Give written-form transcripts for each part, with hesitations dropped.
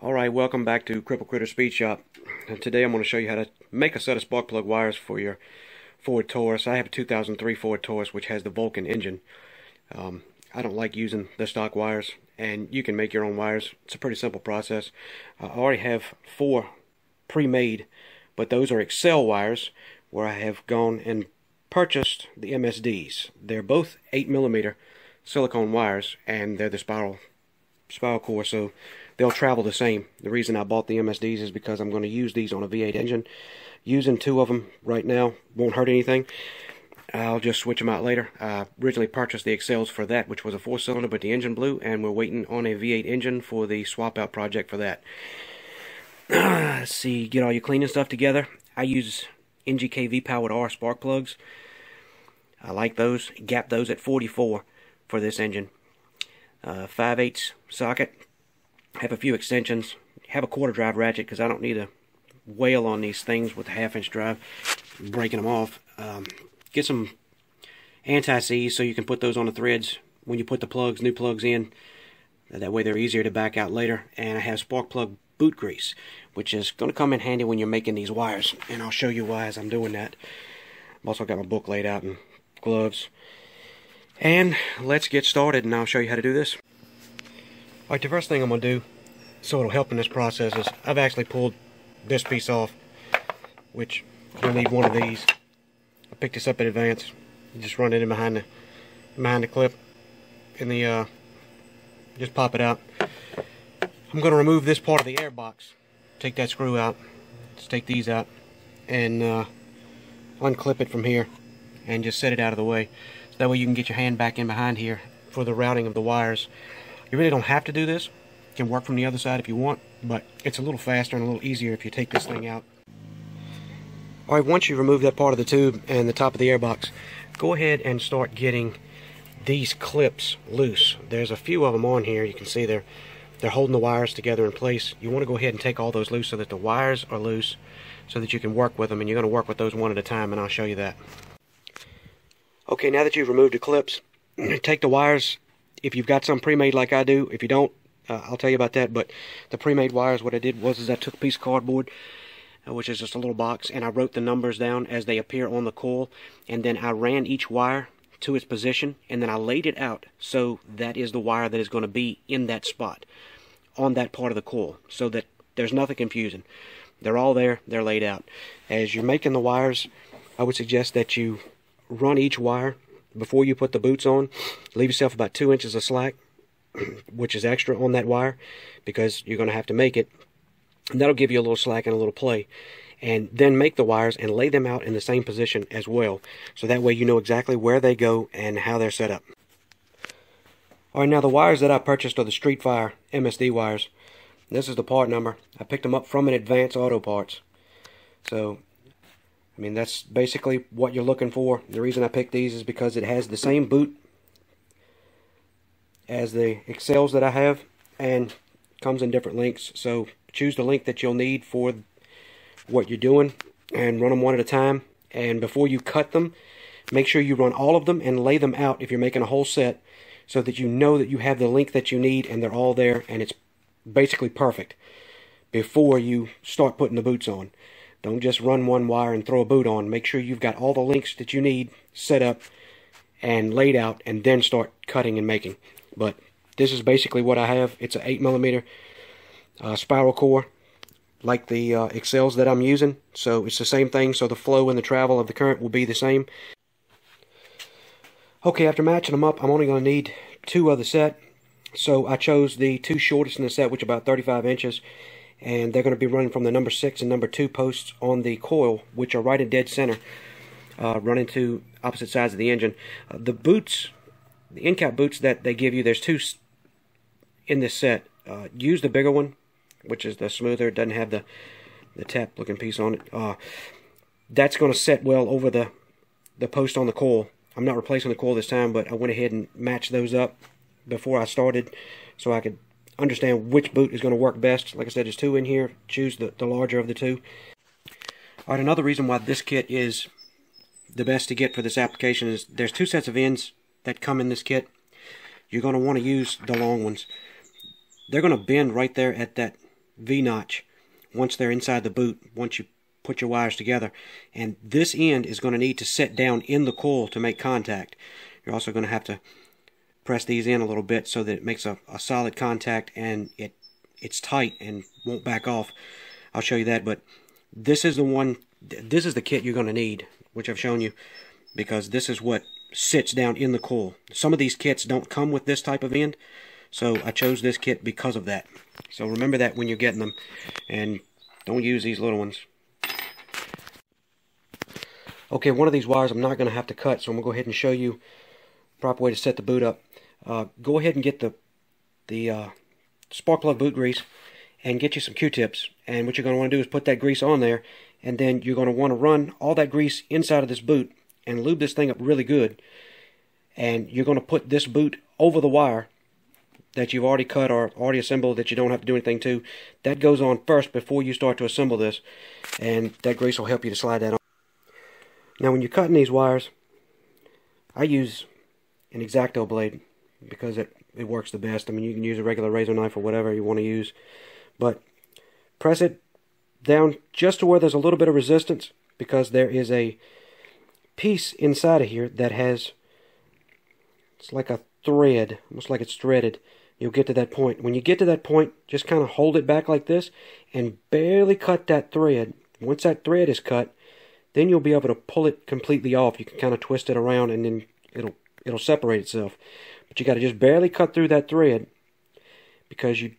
Alright, welcome back to Cripple Critter Speed Shop. And today I'm going to show you how to make a set of spark plug wires for your Ford Taurus. I have a 2003 Ford Taurus which has the Vulcan engine. I don't like using the stock wires, and you can make your own wires. It's a pretty simple process. I already have 4 pre-made, but those are Excel wires where I have gone and purchased the MSDs. They're both 8mm silicone wires, and they're the spiral core, so they'll travel the same. The reason I bought the MSDs is because I'm going to use these on a V8 engine. Using 2 of them right now won't hurt anything. I'll just switch them out later. I originally purchased the Excels for that, which was a 4-cylinder, but the engine blew, and we're waiting on a V8 engine for the swap out project for that. Let's see, get all your cleaning stuff together. I use NGK powered R spark plugs. I like those. Gap those at 44 for this engine. 5/8 socket. Have a few extensions. Have a 1/4 drive ratchet because I don't need to wail on these things with a 1/2-inch drive, breaking them off. Get some anti-seize so you can put those on the threads when you put the new plugs in. That way they're easier to back out later. And I have spark plug boot grease, which is going to come in handy when you're making these wires. And I'll show you why as I'm doing that. I've also got my book laid out and gloves. And let's get started, and I'll show you how to do this. Alright, the first thing I'm going to do, so it'll help in this process, is I've actually pulled this piece off, which you'll need one of these. I picked this up in advance. You just run it in behind the clip, and just pop it out. I'm going to remove this part of the air box. Take that screw out. Just take these out, and unclip it from here, and just set it out of the way. So that way you can get your hand back in behind here for the routing of the wires. You really don't have to do this. You can work from the other side if you want, but it's a little faster and a little easier if you take this thing out. Alright, once you remove that part of the tube and the top of the air box, go ahead and start getting these clips loose. There's a few of them on here. You can see they're holding the wires together in place. You want to go ahead and take all those loose so that the wires are loose so that you can work with them, and you're going to work with those one at a time, and I'll show you that. Okay, now that you've removed the clips, take the wires. If you've got some pre-made like I do, if you don't, I'll tell you about that. But the pre-made wires, what I did was I took a piece of cardboard, which is just a little box, and I wrote the numbers down as they appear on the coil, and then I ran each wire to its position, and then I laid it out so that is the wire that is going to be in that spot on that part of the coil, so that there's nothing confusing. They're all there, they're laid out. As you're making the wires, I would suggest that you run each wire before you put the boots on. Leave yourself about 2 inches of slack, which is extra on that wire, because you're going to have to make it. And that'll give you a little slack and a little play. And then make the wires and lay them out in the same position as well, so that way you know exactly where they go and how they're set up. Alright, now the wires that I purchased are the Street Fire MSD wires. This is the part number. I picked them up from an Advance Auto Parts. So, I mean, that's basically what you're looking for. The reason I picked these is because it has the same boot as the Excels that I have, and comes in different lengths. So choose the length that you'll need for what you're doing, and run them one at a time. And before you cut them, make sure you run all of them and lay them out if you're making a whole set, so that you know that you have the length that you need and they're all there and it's basically perfect before you start putting the boots on. Don't just run one wire and throw a boot on. Make sure you've got all the links that you need set up and laid out, and then start cutting and making. But this is basically what I have. It's an 8mm spiral core, like the Excels that I'm using. So it's the same thing, so the flow and the travel of the current will be the same. Okay, after matching them up, I'm only going to need 2 of the set. So I chose the 2 shortest in the set, which are about 35 inches. And they're going to be running from the number 6 and number 2 posts on the coil, which are right in dead center, running to opposite sides of the engine. The boots, the end cap boots that they give you, there's 2 in this set. Use the bigger one, which is the smoother. It doesn't have the tap looking piece on it. That's going to set well over the post on the coil. I'm not replacing the coil this time, but I went ahead and matched those up before I started so I could understand which boot is going to work best. Like I said, there's 2 in here. Choose the larger of the 2. Alright, another reason why this kit is the best to get for this application is there's 2 sets of ends that come in this kit. You're going to want to use the long ones. They're going to bend right there at that V-notch once they're inside the boot, once you put your wires together. And this end is going to need to set down in the coil to make contact. You're also going to have to press these in a little bit so that it makes a solid contact and it's tight and won't back off. I'll show you that, but this is the one, this is the kit you're going to need, which I've shown you, because this is what sits down in the coil. Some of these kits don't come with this type of end, so I chose this kit because of that. So remember that when you're getting them, and don't use these little ones. Okay, one of these wires I'm not going to have to cut, so I'm going to go ahead and show you the proper way to set the boot up. Go ahead and get the spark plug boot grease and get you some Q-tips. And what you're going to want to do is put that grease on there, and then you're going to want to run all that grease inside of this boot and lube this thing up really good. And you're going to put this boot over the wire that you've already cut or already assembled that you don't have to do anything to. That goes on first before you start to assemble this, and that grease will help you to slide that on. Now when you're cutting these wires, I use an X-Acto blade because it works the best. I mean, you can use a regular razor knife or whatever you want to use, but press it down just to where there's a little bit of resistance, because there is a piece inside of here that has, it's like a thread, almost like it's threaded. You'll get to that point. When you get to that point, just kind of hold it back like this and barely cut that thread. Once that thread is cut, then you'll be able to pull it completely off. You can kind of twist it around and then it'll separate itself. But you got to just barely cut through that thread, because you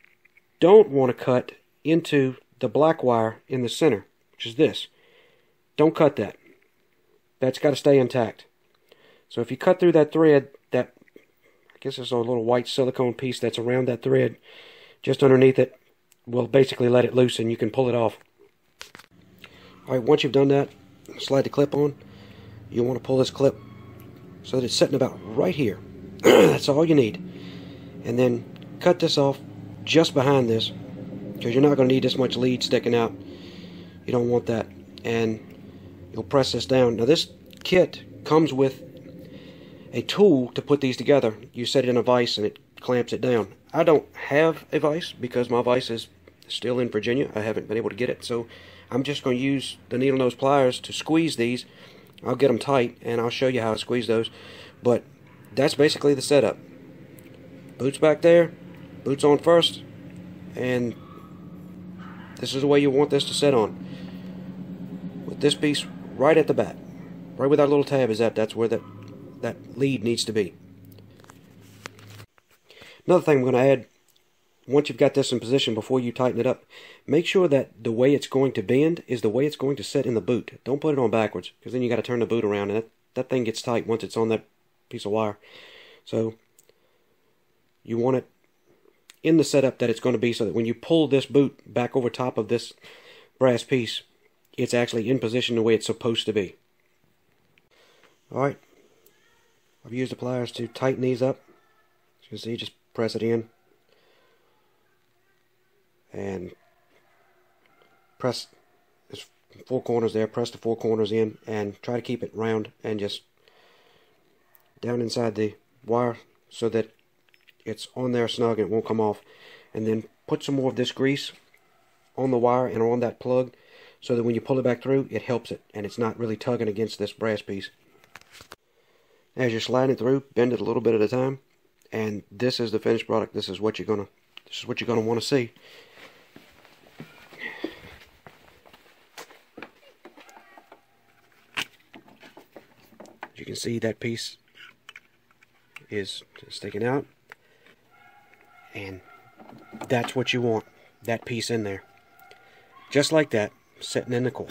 don't want to cut into the black wire in the center, which is this. Don't cut that. That's got to stay intact. So if you cut through that thread, that, I guess there's a little white silicone piece that's around that thread, just underneath it, will basically let it loose and you can pull it off. Alright, once you've done that, slide the clip on. You want to pull this clip so that it's sitting about right here. That's all you need. And then cut this off just behind this, because you're not going to need this much lead sticking out. You don't want that. And you'll press this down. Now this kit comes with a tool to put these together. You set it in a vise and it clamps it down. I don't have a vise because my vise is still in Virginia. I haven't been able to get it, so I'm just going to use the needle nose pliers to squeeze these. I'll get them tight and I'll show you how to squeeze those. But that's basically the setup. Boots back there, boots on first, and this is the way you want this to set on. With this piece right at the back, right where that little tab is at, that's where that lead needs to be. Another thing I'm going to add, once you've got this in position, before you tighten it up, make sure that the way it's going to bend is the way it's going to sit in the boot. Don't put it on backwards, because then you got to turn the boot around, and that thing gets tight once it's on that piece of wire. So you want it in the setup that it's going to be, so that when you pull this boot back over top of this brass piece, it's actually in position the way it's supposed to be. Alright, I've used the pliers to tighten these up. As you can see, just press it in and press there's 4 corners there. Press the 4 corners in and try to keep it round and just down inside the wire so that it's on there snug and it won't come off. And then put some more of this grease on the wire and on that plug, so that when you pull it back through, it helps it and it's not really tugging against this brass piece. As you're sliding it through, bend it a little bit at a time, and this is the finished product. This is what you're gonna want to see. As you can see, that piece is sticking out, and that's what you want, that piece in there, just like that, sitting in the coil.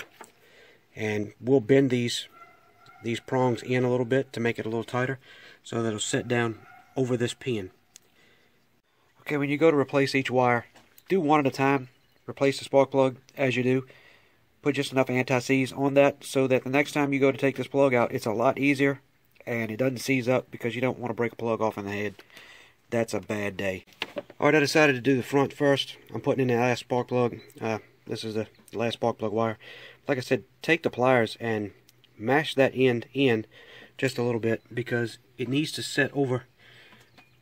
And we'll bend these prongs in a little bit to make it a little tighter, so that it'll sit down over this pin. Okay, when you go to replace each wire, do one at a time. Replace the spark plug as you do. Put just enough anti-seize on that so that the next time you go to take this plug out, it's a lot easier and it doesn't seize up, because you don't want to break a plug off in the head. That's a bad day. Alright, I decided to do the front first. I'm putting in the last spark plug. This is the last spark plug wire. Like I said, take the pliers and mash that end in just a little bit, because it needs to set over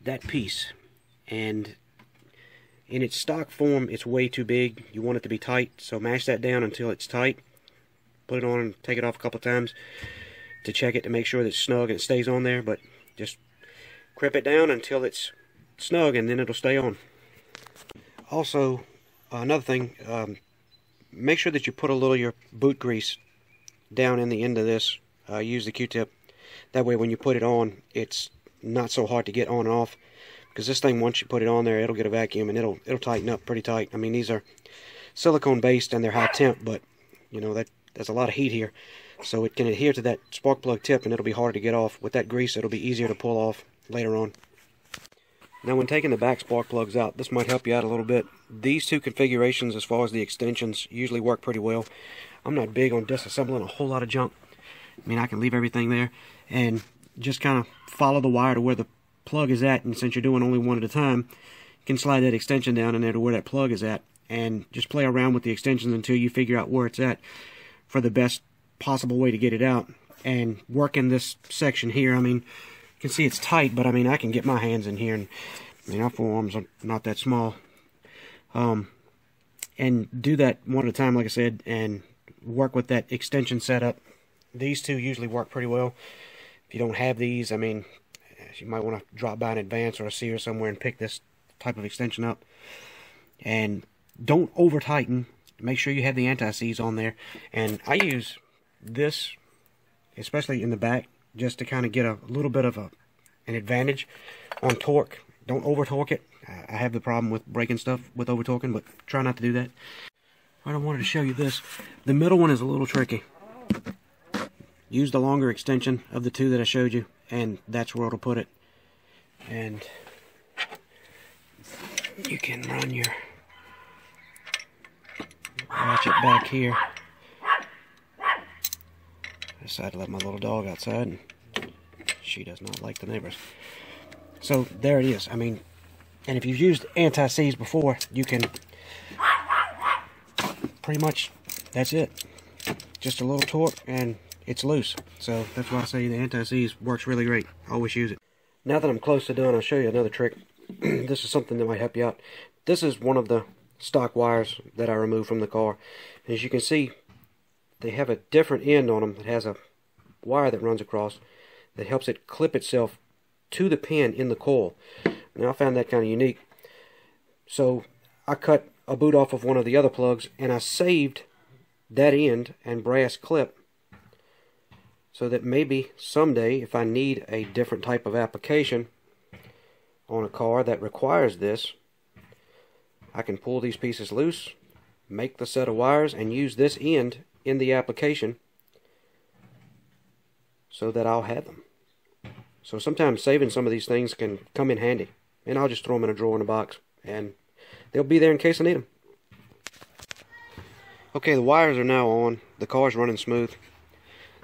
that piece. And In its stock form, it's way too big. You want it to be tight, so mash that down until it's tight. Put it on and take it off a couple times to check it to make sure that it's snug and it stays on there, but just grip it down until it's snug and then it'll stay on. Also, another thing, make sure that you put a little of your boot grease down in the end of this. Use the Q-tip. That way when you put it on, it's not so hard to get on and off. Because this thing, once you put it on there, it'll get a vacuum and it'll tighten up pretty tight. I mean, these are silicone based and they're high temp, but you know there's a lot of heat here, so it can adhere to that spark plug tip and it'll be harder to get off. With that grease, it'll be easier to pull off later on. Now, when taking the back spark plugs out, this might help you out a little bit. These two configurations, as far as the extensions, usually work pretty well. I'm not big on disassembling a whole lot of junk. I mean, I can leave everything there and just kind of follow the wire to where the plug is at, and since you're doing only one at a time, you can slide that extension down in there to where that plug is at and just play around with the extensions until you figure out where it's at for the best possible way to get it out. And work in this section here, I mean, you can see it's tight, but I mean, I can get my hands in here, and I mean, our forearms are not that small. And do that one at a time, like I said, and work with that extension setup. These two usually work pretty well. If you don't have these, I mean, you might want to drop by in Advance or a Sears somewhere and pick this type of extension up. And don't over tighten. Make sure you have the anti-seize on there. And I use this, especially in the back, just to kind of get a little bit of an advantage on torque. Don't over torque it. I have the problem with breaking stuff with over torquing, but try not to do that. I wanted to show you this. The middle one is a little tricky. Use the longer extension of the two that I showed you, and that's where it'll put it. And you can run your ratchet back here. I decided to let my little dog outside, and she does not like the neighbors. So there it is. I mean, and if you've used anti-seize before, you can pretty much, that's it. Just a little torque and it's loose. So that's why I say the anti-seize works really great. Always use it. Now that I'm close to done, I'll show you another trick. This is something that might help you out. This is one of the stock wires that I removed from the car. As you can see, they have a different end on them that has a wire that runs across that helps it clip itself to the pin in the coil. Now, I found that kind of unique. So I cut a boot off of one of the other plugs and I saved that end and brass clip so that maybe someday, if I need a different type of application on a car that requires this, I can pull these pieces loose, make the set of wires, and use this end in the application so that I'll have them. So sometimes saving some of these things can come in handy, and I'll just throw them in a drawer in a box, and they'll be there in case I need them. Okay, the wires are now on. The car's running smooth.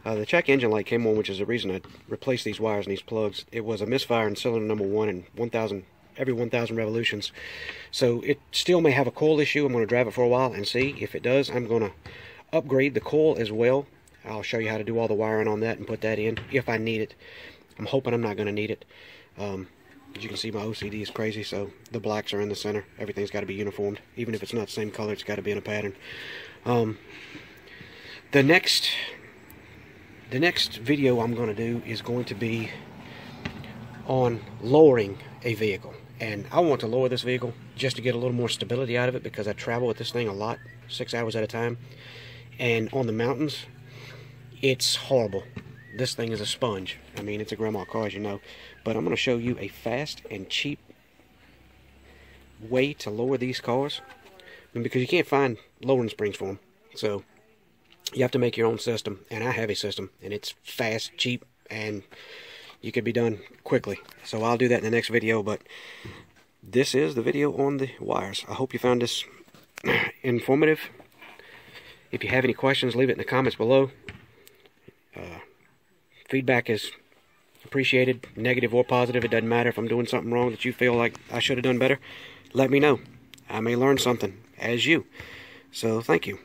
The check engine light came on, which is the reason I replaced these wires and these plugs. It was a misfire in cylinder number 1 and every 1,000 revolutions. So it still may have a coil issue. I'm going to drive it for a while and see. If it does, I'm going to upgrade the coil as well. I'll show you how to do all the wiring on that and put that in if I need it. I'm hoping I'm not going to need it. As you can see, my OCD is crazy, so the blacks are in the center. Everything's got to be uniformed. Even if it's not the same color, it's got to be in a pattern. The next video I'm going to do is going to be on lowering a vehicle. And I want to lower this vehicle just to get a little more stability out of it, because I travel with this thing a lot, 6 hours at a time. And on the mountains, it's horrible. This thing is a sponge. I mean, it's a grandma car, as you know. But I'm going to show you a fast and cheap way to lower these cars. And because you can't find lowering springs for them. So you have to make your own system. And I have a system. And it's fast, cheap, and you could be done quickly. So I'll do that in the next video. But this is the video on the wires. I hope you found this informative. If you have any questions, leave it in the comments below. Feedback is appreciated, negative or positive. It doesn't matter. If I'm doing something wrong that you feel like I should have done better, let me know. I may learn something as you. So thank you.